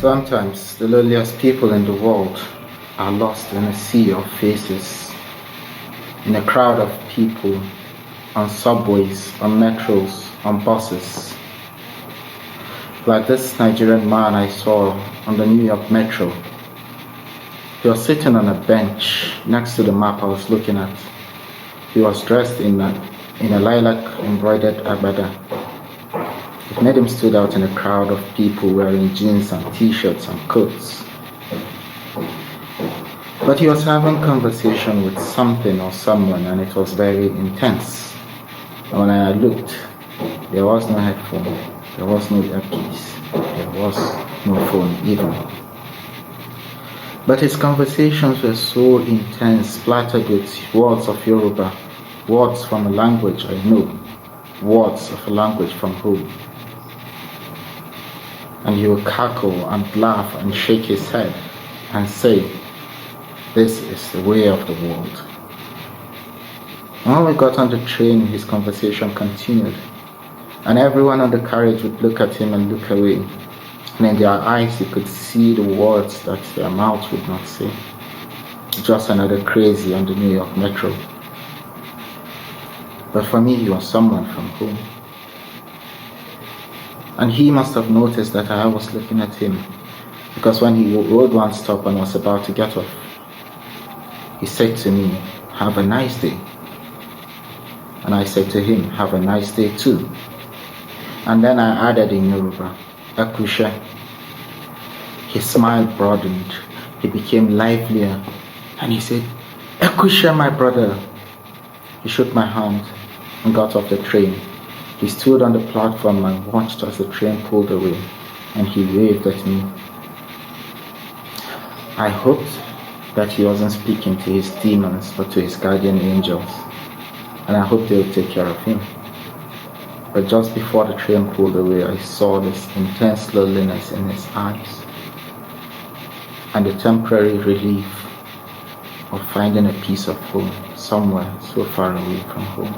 Sometimes the loneliest people in the world are lost in a sea of faces, in a crowd of people, on subways, on metros, on buses. Like this Nigerian man I saw on the New York metro. He was sitting on a bench next to the map I was looking at. He was dressed in a lilac embroidered agbada. It made him stood out in a crowd of people wearing jeans and t-shirts and coats. But he was having conversation with something or someone, and it was very intense. And when I looked, there was no headphone, there was no earpiece, there was no phone even. But his conversations were so intense, splattered with words of Yoruba, words from a language I know, words of a language from home. And he would cackle and laugh and shake his head and say, "This is the way of the world." And when we got on the train, his conversation continued, and everyone on the carriage would look at him and look away, and in their eyes you could see the words that their mouth would not say. Just another crazy on the New York metro. But for me, he was someone from home. And he must have noticed that I was looking at him, because when he rode one stop and was about to get off, he said to me, "Have a nice day." And I said to him, "Have a nice day too." And then I added in Yoruba, "Ekushe." His smile broadened, he became livelier, and he said, "Ekushe, my brother." He shook my hand and got off the train. He stood on the platform and watched as the train pulled away, and he waved at me. I hoped that he wasn't speaking to his demons but to his guardian angels, and I hoped they would take care of him. But just before the train pulled away, I saw this intense loneliness in his eyes and the temporary relief of finding a piece of home somewhere so far away from home.